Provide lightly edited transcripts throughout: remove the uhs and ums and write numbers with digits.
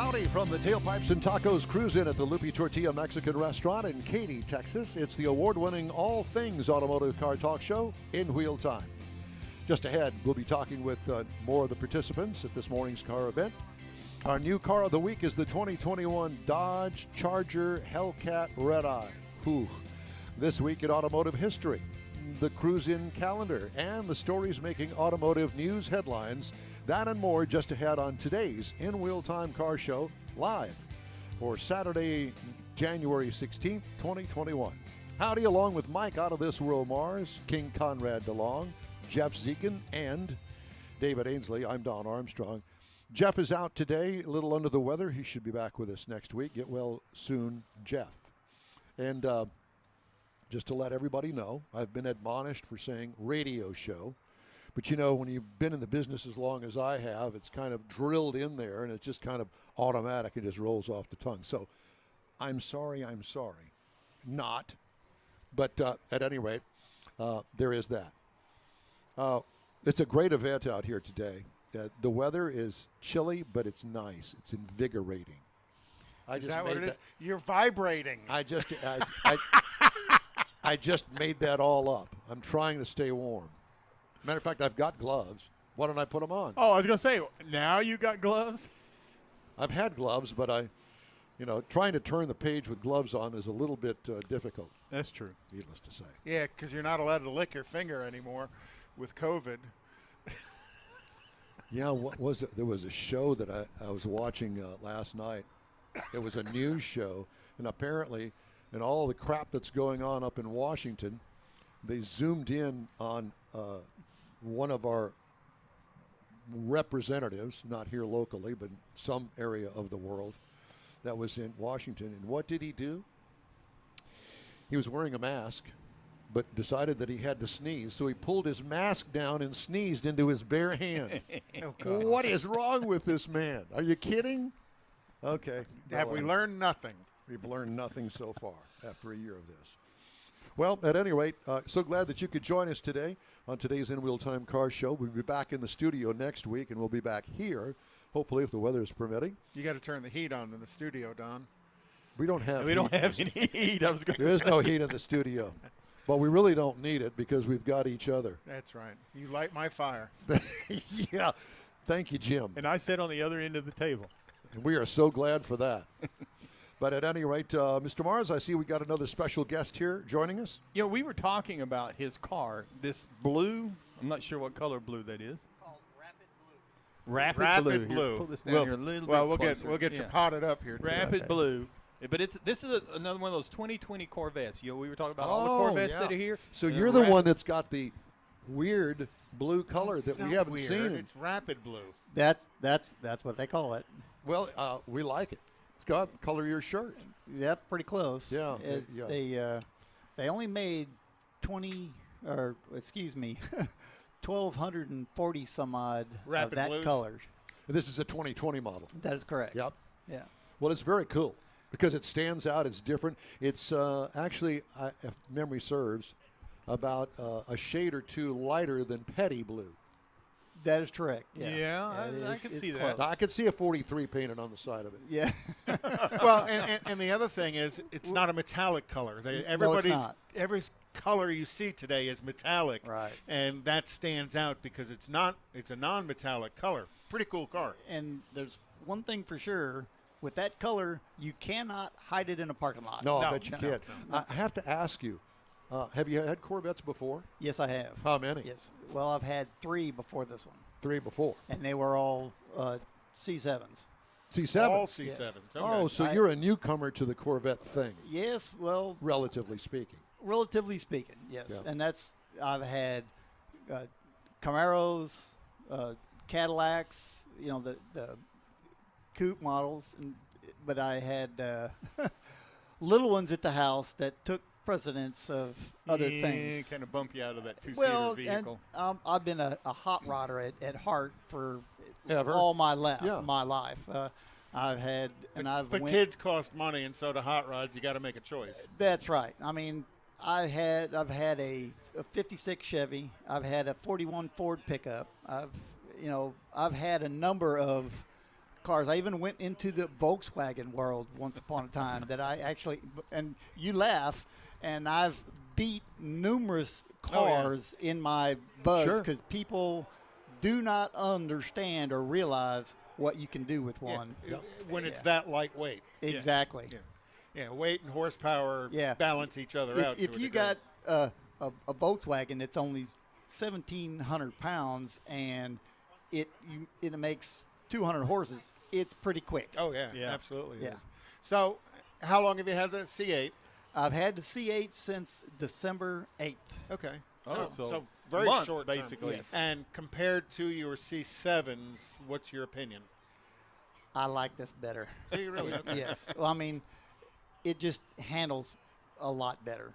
Howdy from the Tailpipes and Tacos Cruisein at the Lupe Tortilla Mexican restaurant in Katy, Texas. It's the award-winning all things automotive car talk show in wheel time. Just ahead, we'll be talking with more of the participants at this morning's car event. Our new car of the week is the 2021 Dodge Charger Hellcat Red Eye. Whew. This week in automotive history, the Cruisein calendar, and the stories making automotive news headlines. That and more just ahead on today's In Wheel Time Car Show, live for Saturday, January 16th, 2021. Howdy, along with Mike Out of This World Mars, King Conrad DeLong, Jeff Zekin, and David Ainsley. I'm Don Armstrong. Jeff is out today, a little under the weather. He should be back with us next week. Get well soon, Jeff. And just to let everybody know, I've been admonished for saying radio show. But, you know, when you've been in the business as long as I have, it's kind of drilled in there, and it's just kind of automatic. It just rolls off the tongue. So I'm sorry. Not. But at any rate, there is that. It's a great event out here today. The weather is chilly, but it's nice. It's invigorating. Is that what it is? You're vibrating. I just made that all up. I'm trying to stay warm. Matter of fact, I've got gloves. Why don't I put them on? Oh, I was going to say, now you got gloves? I've had gloves, but trying to turn the page with gloves on is a little bit difficult. That's true. Needless to say. Yeah, because you're not allowed to lick your finger anymore with COVID. Yeah, what was it? There was a show that I was watching last night. It was a news show, and apparently, in all the crap that's going on up in Washington, they zoomed in on one of our representatives, not here locally, but in some area of the world, that was in Washington. And what did he do? He was wearing a mask, but decided that he had to sneeze, so he pulled his mask down and sneezed into his bare hand. Oh, what is wrong with this man? Are you kidding? Okay. Have we learned nothing? We've learned nothing so far after a year of this. Well, at any rate, so glad that you could join us today on today's In Wheel Time Car Show. We'll be back in the studio next week, and we'll be back here, hopefully, if the weather is permitting. You got to turn the heat on in the studio, Don. We don't have any heat. There is no heat in the studio. But we really don't need it because we've got each other. That's right. You light my fire. Yeah. Thank you, Jim. And I sit on the other end of the table. And we are so glad for that. But at any rate, Mr. Mars, I see we got another special guest here joining us. You know, we were talking about his car, this blue. I'm not sure what color blue that is. Called Rapid Blue. Rapid Blue. Here, pull this down here a little bit we'll get you potted up here today. Rapid Blue. But this is another one of those 2020 Corvettes. You know, we were talking about all the Corvettes that are here. So you're the one that's got the weird blue color that we haven't seen. It's Rapid Blue. That's what they call it. Well, we like it. It's got the color of your shirt. Yep, pretty close. Yeah. They only made 1,240 some odd Rapid of that Blues? color. This is a 2020 model. That is correct. Yep. Yeah. Well, it's very cool because it stands out. It's different. It's actually, if memory serves, about a shade or two lighter than petty blue. That is correct. Yeah, I can see that. I could see a 43 painted on the side of it. Yeah. Well, and the other thing is, it's not a metallic color. Every color you see today is metallic, right? And that stands out because it's a non-metallic color. Pretty cool car. And there's one thing for sure. With that color, you cannot hide it in a parking lot. No, I bet you can't. No. I have to ask you, have you had Corvettes before? Yes, I have. How many? Yes. Well, I've had 3 before this one. 3 before. And they were all C7s. C7? All C7s. Yes. Okay. Oh, so you're a newcomer to the Corvette thing. Yes, well. Relatively speaking. Relatively speaking, yes. Yeah. And I've had Camaros, Cadillacs, the coupe models, but I had little ones at the house that took precedence of other things. Kind of bump you out of that two-seater vehicle. And, I've been a hot rodder at heart for Ever? all my life. But kids cost money, and so do hot rods. You got to make a choice. That's right. I mean, I've had a 56 Chevy. I've had a 41 Ford pickup. I've had a number of cars. I even went into the Volkswagen world once upon a time that I actually, and you laugh, and I've beat numerous cars in my bugs because people do not understand or realize what you can do with one. When it's that lightweight. Exactly. Yeah, weight and horsepower balance each other out. If you got a Volkswagen that's only 1,700 pounds and it makes 200 horses, it's pretty quick. Oh, yeah. Absolutely is. So how long have you had the C8? I've had the C8 since December 8th. Okay. So very month, short basically. Yes. And compared to your C7s, what's your opinion? I like this better. Do you really? Okay. Yes. Well, I mean, it just handles a lot better.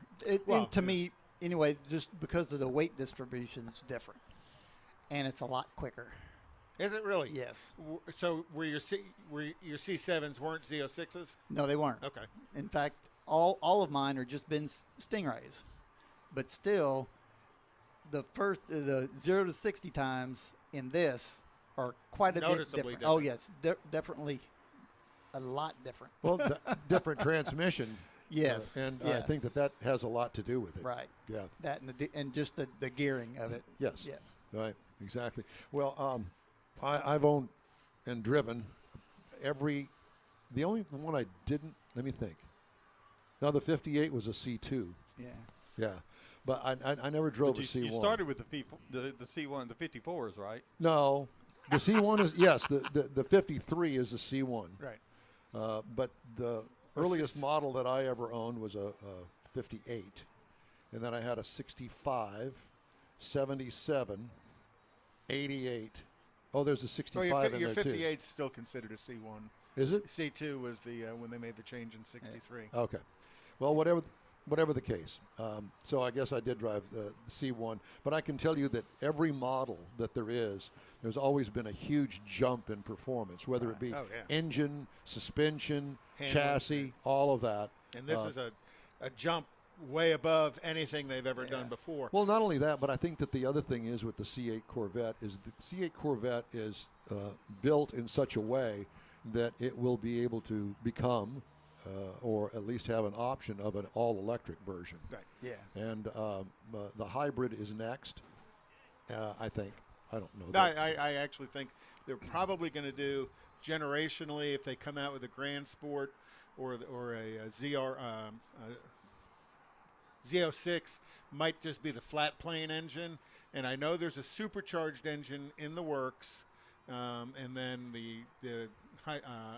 And to me, anyway, just because of the weight distribution, it's different. And it's a lot quicker. Is it really? Yes. So were your C7s weren't Z06s? No, they weren't. Okay. In fact, all of mine are just been Stingrays. But still, the 0 to 60 times in this are quite a bit different. Oh, yes. Definitely a lot different. Well, different transmission. Yes. I think that has a lot to do with it. Right. Yeah. That and just the gearing of it. Yes. Yeah. Right. Exactly. Well, I've owned and driven the only one I didn't, let me think. Now, the 58 was a C2. Yeah. Yeah. But I never drove a C1. You started with the C1, the 54s, right? No. The C1 is, yes, the 53 is a C1. Right. But the earliest model that I ever owned was a 58. And then I had a 65, 77, 88. Oh, there's a 65 in your there, too. 58 is still considered a C1. Is it? C2 was the when they made the change in 63. Okay. Well, whatever the case. So I guess I did drive the C1. But I can tell you that every model that there's always been a huge jump in performance, whether it be engine, suspension, chassis, all of that. And this is a jump way above anything they've ever done before. Well, not only that, but I think that the other thing is with the C8 Corvette is the C8 Corvette is built in such a way that it will be able to become or at least have an option of an all-electric version. Right. Yeah. And the hybrid is next, I think. I don't know. I actually think they're probably going to do generationally if they come out with a Grand Sport or a Z06 might just be the flat plane engine. And I know there's a supercharged engine in the works, and then the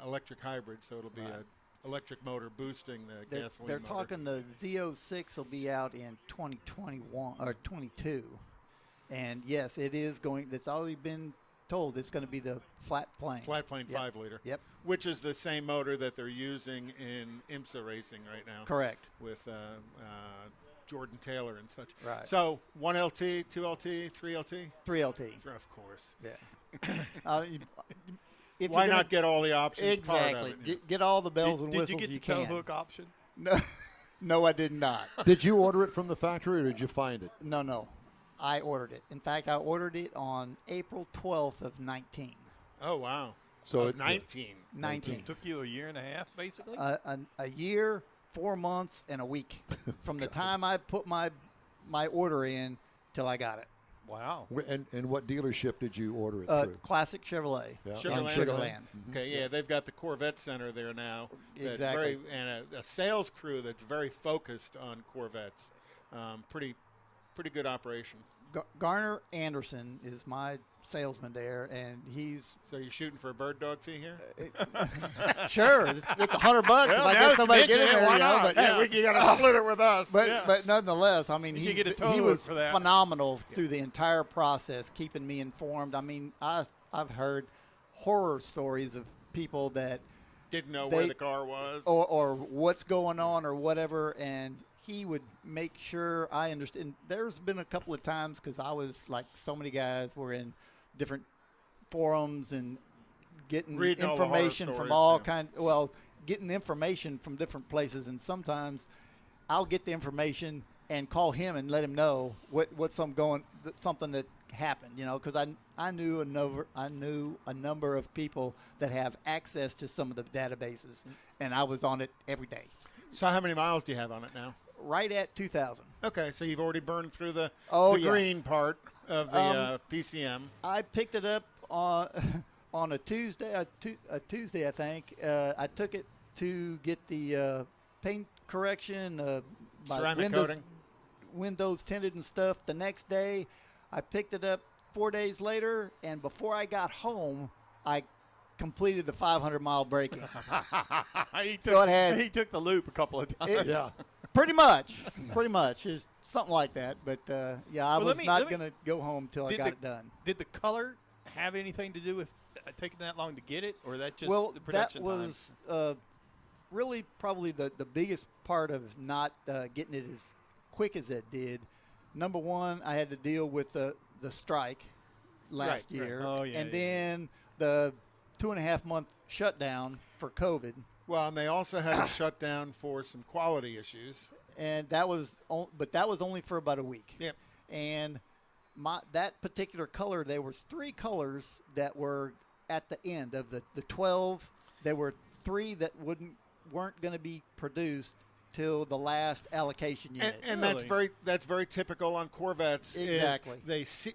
electric hybrid, so it'll be a electric motor boosting the gasoline They're motor. talking the Z06 will be out in 2021 or 22. And yes, it is going. It's already been told it's going to be the flat plane. Flat plane 5-liter. Yep. Which is the same motor that they're using in IMSA racing right now. Correct. With Jordan Taylor and such. Right. So 1 LT, 2 LT, 3 LT? 3 LT. Of course. Yeah. Why not get all the options? Exactly. Part of it, get all the bells and Did whistles you get the can. tow hook option? No, I did not. Did you order it from the factory or did you find it? No. I ordered it. In fact, I ordered it on April 12th of 19. Oh, wow. So 19. 19. It took you a year and a half, basically? A year, 4 months, and a week from the time I put my order in till I got it. Wow. And what dealership did you order it through? Classic Chevrolet. Yeah. Sugar Sugar Land. Land. Okay, yeah, they've got the Corvette Center there now. Exactly. And a sales crew that's very focused on Corvettes. Pretty good operation. Garner Anderson is my salesman there, and he's So you're shooting for a bird dog fee here? sure it's $100 if I get somebody to get in there. Why You know, not? but You got to split it with us. but nonetheless, I mean, You get a he tow was for that. phenomenal through the entire process, keeping me informed. I mean, I've heard horror stories of people that didn't know where the car was. or what's going on or whatever, and he would make sure I understand. There's been a couple of times because I was like so many guys were in different forums and getting Reading information all the horror from stories, all getting information from different places, and sometimes I'll get the information and call him and let him know what's something that happened, because I knew a number of people that have access to some of the databases, and I was on it every day. So how many miles do you have on it now? Right at 2,000. Okay, so you've already burned through the Yeah. green part of the PCM. I picked it up on a Tuesday. A Tuesday, I think. I took it to get the paint correction, my Ceramic coating. windows tinted and stuff. The next day, I picked it up 4 days later, and before I got home, I completed the 500-mile braking. he took the loop a couple of times. Yeah. Pretty much. It's something like that. But, I was not going to go home till I got it done. Did the color have anything to do with taking that long to get it, or that just the that production was really probably the biggest part of not getting it as quick as it did. Number one, I had to deal with the strike last year. Right. Oh, yeah, and then the 2.5 month shutdown for COVID. Well, and they also had to shut down for some quality issues. And that was only for about a week. Yep. And that particular color, there was 3 colors that were at the end of the 12. There were 3 that weren't going to be produced till the last allocation unit. And Really? that's very typical on Corvettes. Exactly. Is they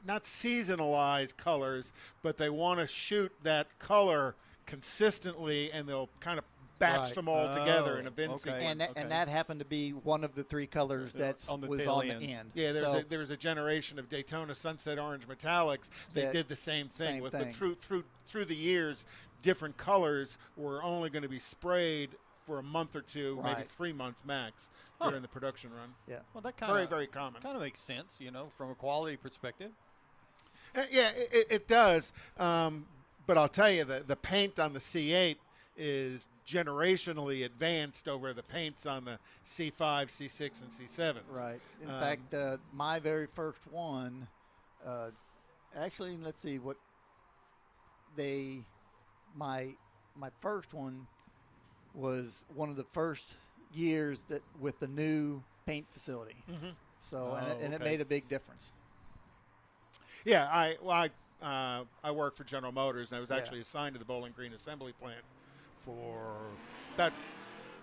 not seasonalize colors, but they want to shoot that color consistently, and they'll kind of batch them all together in a bin sequence. And that happened to be one of the 3 colors that was on the end. Yeah, there was a generation of Daytona Sunset Orange Metallics. They did the same thing. But through the years, different colors were only going to be sprayed for a month or 2, maybe 3 months max during the production run. Yeah. Well, that kind of very, very common. Kind of makes sense, from a quality perspective. Yeah, it does. But I'll tell you that the paint on the C8 is generationally advanced over the paints on the C5, C6, and C7s. Right. In fact, my very first one, actually, let's see what my first one was one of the first years that with the new paint facility. Mm-hmm. So, and it made a big difference. Yeah, I worked for General Motors, and I was actually assigned to the Bowling Green assembly plant for about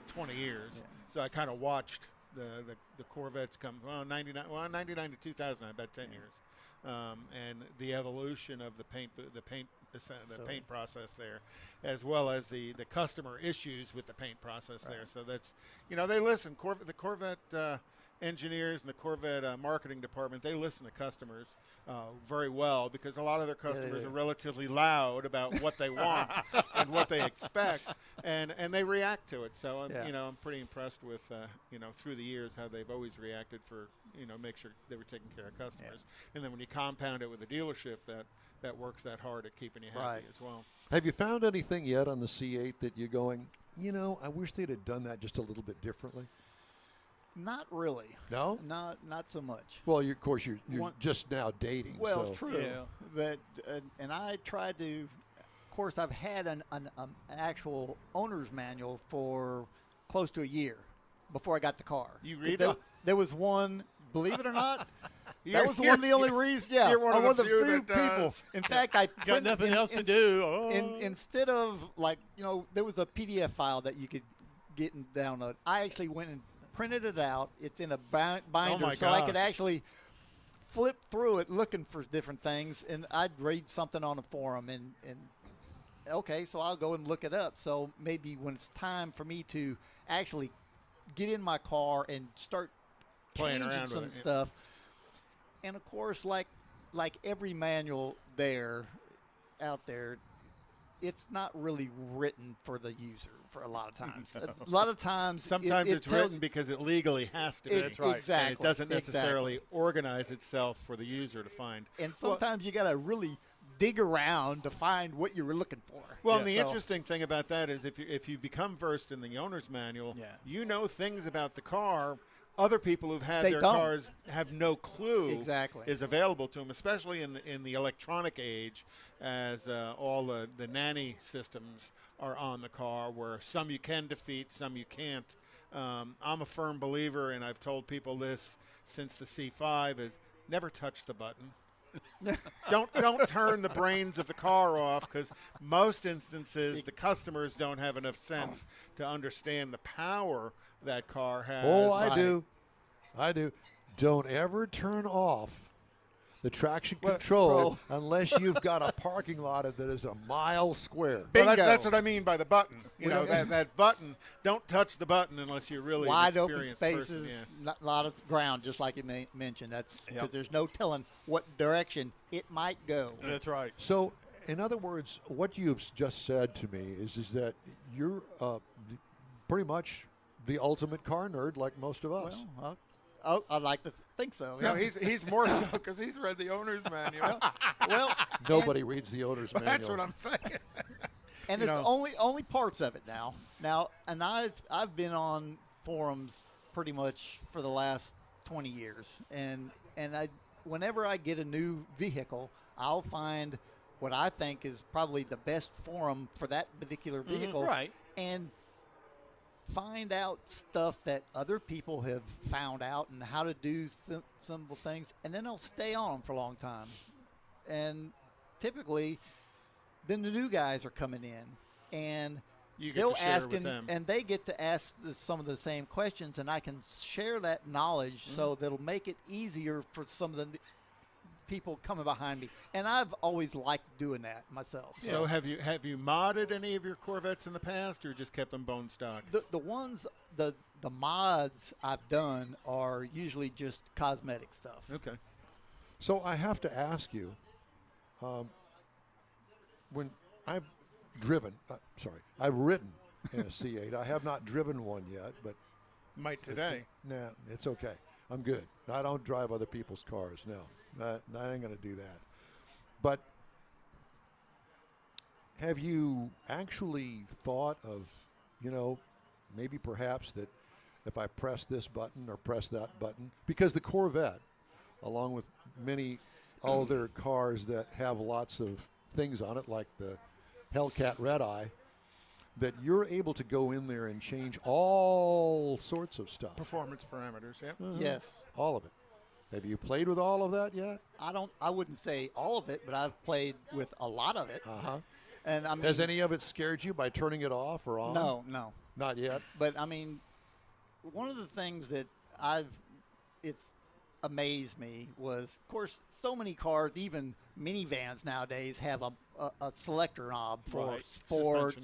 20 years. Yeah. So I kind of watched the Corvettes come, 99 to 2000, about 10 years, and the evolution of the paint process there, as well as the customer issues with the paint process there. So that's, they listen. The Corvette engineers and the Corvette marketing department, they listen to customers very well, because a lot of their customers are relatively loud about what they want and what they expect, and they react to it. So I'm pretty impressed with through the years how they've always reacted for make sure they were taking care of customers. And then when you compound it with a dealership that works that hard at keeping you happy as well. Have you found anything yet on the C8 that you're going, I wish they'd have done that just a little bit differently? Not really. No? Not so much. Well, of course, you're just now dating. Well, so. true. Yeah. But and I tried to. Of course, I've had an actual owner's manual for close to a year before I got the car. You read there was one. Believe it or not, that was one of the only reasons. Yeah, you're one of the few people. does. In fact, I got nothing else to do. Instead of there was a PDF file that you could get and download. I actually went and printed it out. It's in a binder, I could actually flip through it looking for different things, and I'd read something on a forum, and okay, so I'll go and look it up. So maybe when it's time for me to actually get in my car and start playing around some with stuff, and of course, like every manual out there, it's not really written for the user for a lot of times. A lot of times, sometimes it's written because it legally has to be. That's right. Exactly. And it doesn't necessarily organize itself for the user to find. And sometimes you got to really dig around to find what you were looking for. Well, and the interesting thing about that is if you become versed in the owner's manual, you know things about the car other people who've had their cars have no clue is available to them, especially in the electronic age, as all the thne systems are on the car, where some you can defeat, some you can't. I'm a firm believer, and I've told people this since the C5, is never touch the button. don't turn the brains of the car off, because most instances the customers don't have enough sense to understand the power that car has. Oh, I do. Don't ever turn off the traction control unless you've got a parking lot that is a mile square. Well, that's what I mean by the button. You know, that button, don't touch the button unless you're really wide an open experienced spaces, person. a lot of ground, just like you mentioned. That's because there's no telling what direction it might go. That's right. So, in other words, what you've just said to me is that you're pretty much the ultimate car nerd, like most of us. Well, I'd like to think so. No, he's more so because he's read the owner's manual. Well, Nobody reads the owner's manual. That's what I'm saying. And it's only parts of it now. And I've been on forums pretty much for the last 20 years, and whenever I get a new vehicle, I'll find what I think is probably the best forum for that particular vehicle, right? And find out stuff that other people have found out and how to do simple things, and then I'll stay on them for a long time. And typically, then the new guys are coming in, and they'll ask, and they get to ask some of the same questions, and I can share that knowledge so that'll make it easier for some of the people coming behind me. And I've always liked doing that myself. So have you modded any of your Corvettes in the past, or just kept them bone stock? The ones the mods I've done are usually just cosmetic stuff. Okay. So I have to ask you, when I've I've ridden in a C8. I have not driven one yet, but might today. Nah, it's okay. I'm good. I don't drive other people's cars. No, I ain't going to do that. But have you actually thought of, maybe perhaps that if I press this button or press that button, because the Corvette, along with many other cars that have lots of things on it, like the Hellcat Red Eye, that you're able to go in there and change all sorts of stuff. Performance parameters, yeah. Yes. All of it. Have you played with all of that yet? I wouldn't say all of it, but I've played with a lot of it. Uh-huh. And I mean, has any of it scared you by turning it off or on? No. Not yet. But I mean, one of the things that it's amazed me was, of course, so many cars, even minivans nowadays, have a selector knob for sports,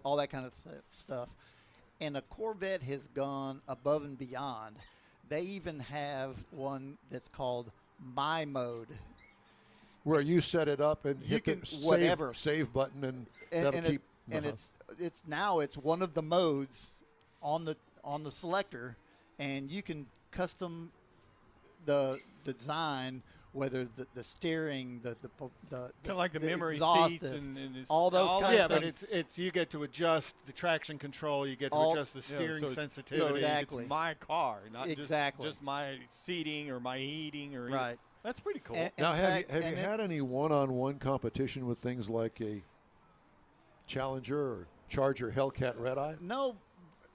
all that kind of stuff. And a Corvette has gone above and beyond. They even have one that's called My Mode, where you set it up and hit the save button, and that'll keep. And it's one of the modes on the selector, and you can custom the design, whether the steering, the kind of like the memory exhaust, seats and all those kinds of things. But it's you get to adjust the traction control, you get to adjust the steering sensitivity. Exactly. It's my car, not exactly. just my seating or my heating or right. That's pretty cool. Now, have you had any one-on-one competition with things like a Challenger or Charger Hellcat Red Eye? No.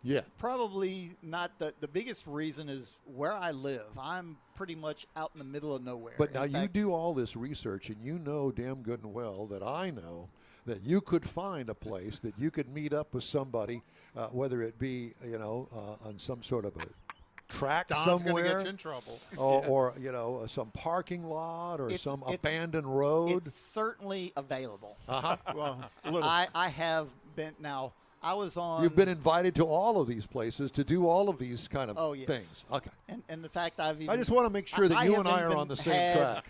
Yeah. Probably not. The biggest reason is where I live. I'm pretty much out in the middle of nowhere. But now you do all this research, and you know damn good and well that I know that you could find a place that you could meet up with somebody, whether it be, on some sort of a track Don's somewhere, gonna get you in trouble. or some parking lot or some abandoned road. It's certainly available. Uh-huh. Well, a little. I have been now. I was on. You've been invited to all of these places to do all of these kind of things. Okay. And in fact, I just want to make sure that you and I are on the same track.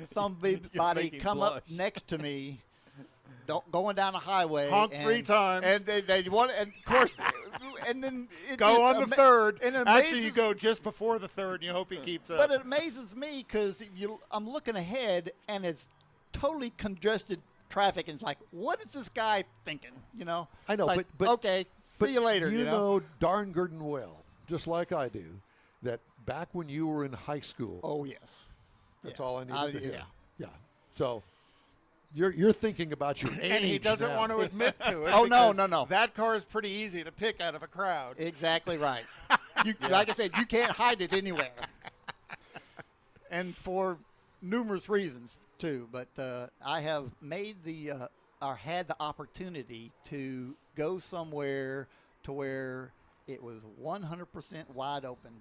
Somebody come up next to me, going down the highway, honk 3 times, and they want, and of course, and then go on the third. And actually, you go just before the third, and you hope he keeps up. But it amazes me because I'm looking ahead, and it's totally congested traffic, and it's like, what is this guy thinking? I know, like, but okay, see you later. You know darn good and well, just like I do, that back when you were in high school. Oh yes, that's all I needed to hear. Yeah. So you're thinking about your age, and he doesn't now. want to admit to it. Oh no! That car is pretty easy to pick out of a crowd. Exactly right. Like I said, you can't hide it anywhere. And for numerous reasons too, but I have made or had the opportunity to go somewhere to where it was 100% wide open.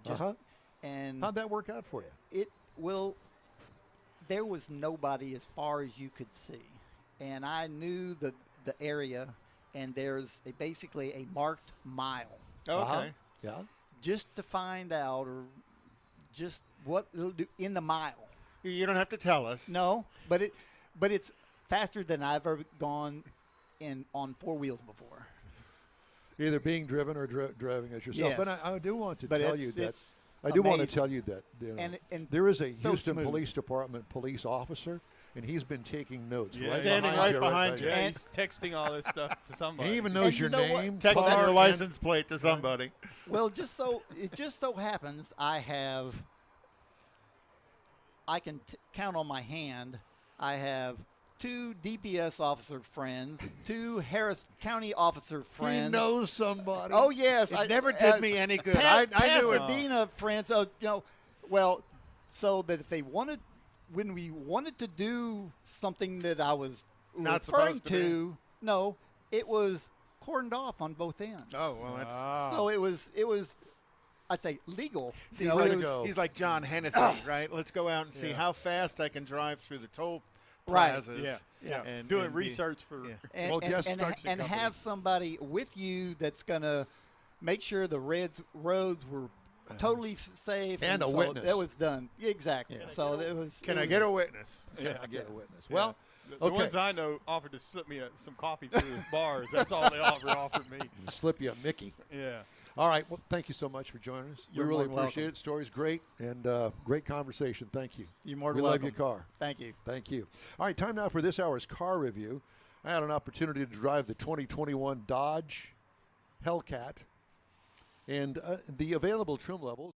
And How'd that work out for you? There was nobody as far as you could see, and I knew the area, and there's basically a marked mile. Okay. Yeah. Just to find out, or just what it'll do in the mile. You don't have to tell us. No, but it's faster than I've ever gone on four wheels before. Either being driven or driving it yourself. Yes. But I do want to tell you that. It's I do want to amazing. tell you that And there is a so Houston smooth. Police Department police officer, and he's been taking notes. Yeah. Right Standing right behind you. Yeah, And- he's texting all this stuff to somebody. He even knows And your you know what? name. Text car, your and- license plate to somebody. Well, it just so happens I can count on my hand. I have 2 DPS officer friends, 2 Harris County officer friends. He knows somebody. Oh yes, It never did me any good. I knew it. Pasadena friends. So well, so that if they wanted, when we wanted to do something that I was Not referring supposed to no, it was cordoned off on both ends. Oh, well, that's. So it was, I'd say legal. See, You he's, know, like, it was- he's like John Hennessy, right? Let's go out and see how fast I can drive through the toll Right. plazas. Yeah. And Doing and be- research for yeah. and, Well, and, yes, and, construction and company. have somebody with you that's going to make sure the roads were totally safe. And a so witness. That was done. Exactly. So it was. Can it I was- get a witness? I get a witness. Well, The okay. ones I know offered to slip me some coffee through the bars. That's all they offered me. Slip you a Mickey. Yeah. All right. Well, thank you so much for joining us. You're we really more than appreciate welcome. it. Story's great and great conversation. Thank you. You're more We than love welcome. your car. Thank you. Thank you. All right, time now for this hour's car review. I had an opportunity to drive the 2021 Dodge Hellcat, and the available trim levels.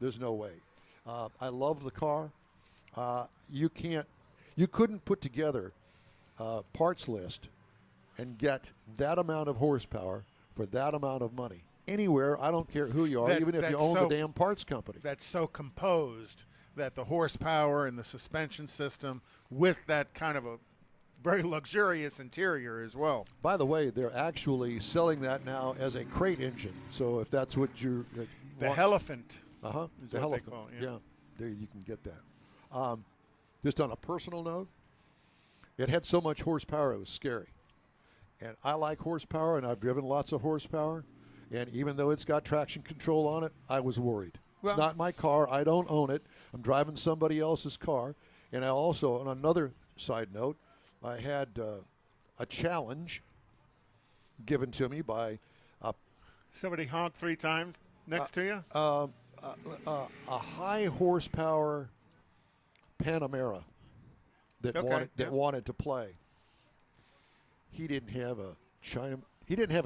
There's no way. I love the car. You couldn't put together a parts list and get that amount of horsepower for that amount of money anywhere. I don't care who you are, even if you own the damn parts company. That's so composed that the horsepower and the suspension system with that kind of a very luxurious interior as well. By the way, they're actually selling that now as a crate engine. So if that's what you're The Elephant. is what the they Elephant. call it, yeah. There you can get that. Just on a personal note, it had so much horsepower it was scary. And I like horsepower, and I've driven lots of horsepower. And even though it's got traction control on it, I was worried. Well, it's not my car. I don't own it. I'm driving somebody else's car. And I also, on another side note, I had a challenge given to me by somebody honked 3 times next to you? a high horsepower Panamera that wanted to play. He didn't have a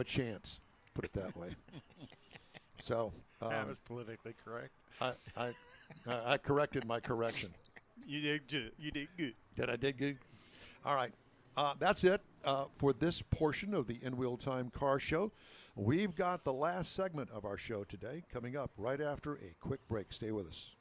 chance, put it that way. So That was politically correct. I corrected my correction. You did good. You did good. Did I dig good? All right. That's it for this portion of the In Wheel Time Car Show. We've got the last segment of our show today coming up right after a quick break. Stay with us.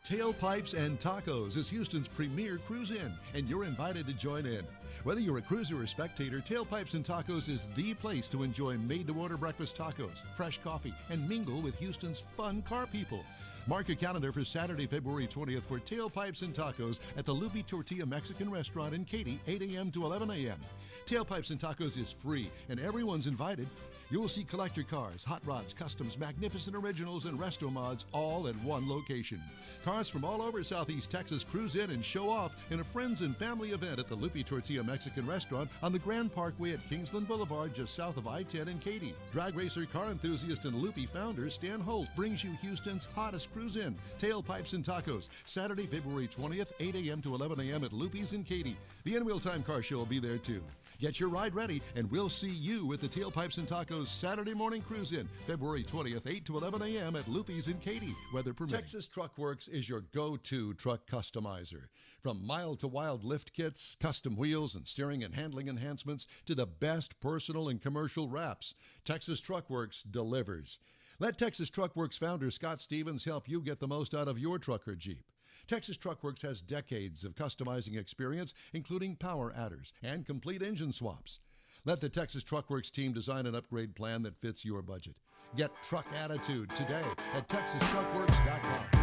Tailpipes and Tacos is Houston's premier cruise-in, and you're invited to join in. Whether you're a cruiser or spectator, Tailpipes and Tacos is the place to enjoy made-to-order breakfast tacos, fresh coffee, and mingle with Houston's fun car people. Mark your calendar for Saturday, February 20th for Tailpipes and Tacos at the Lupe Tortilla Mexican Restaurant in Katy, 8 a.m. to 11 a.m. Tailpipes and Tacos is free, and everyone's invited. You'll see collector cars, hot rods, customs, magnificent originals, and resto mods all at one location. Cars from all over Southeast Texas cruise in and show off in a friends and family event at the Lupe Tortilla Mexican Restaurant on the Grand Parkway at Kingsland Boulevard, just south of I-10 in Katy. Drag racer, car enthusiast, and Lupe founder Stan Holt brings you Houston's hottest cruise in, Tailpipes and Tacos, Saturday, February 20th, 8 a.m. to 11 a.m. at Lupe's in Katy. The In Wheel Time Car Show will be there too. Get your ride ready, and we'll see you at the Tailpipes and Tacos Saturday morning cruise-in, February 20th, 8 to 11 a.m. at Lupe's in Katy, weather permitting. Texas Truck Works is your go-to truck customizer. From mild-to-wild lift kits, custom wheels, and steering and handling enhancements to the best personal and commercial wraps, Texas Truck Works delivers. Let Texas Truck Works founder Scott Stevens help you get the most out of your truck or Jeep. Texas Truck Works has decades of customizing experience, including power adders and complete engine swaps. Let the Texas Truck Works team design an upgrade plan that fits your budget. Get truck attitude today at TexasTruckWorks.com.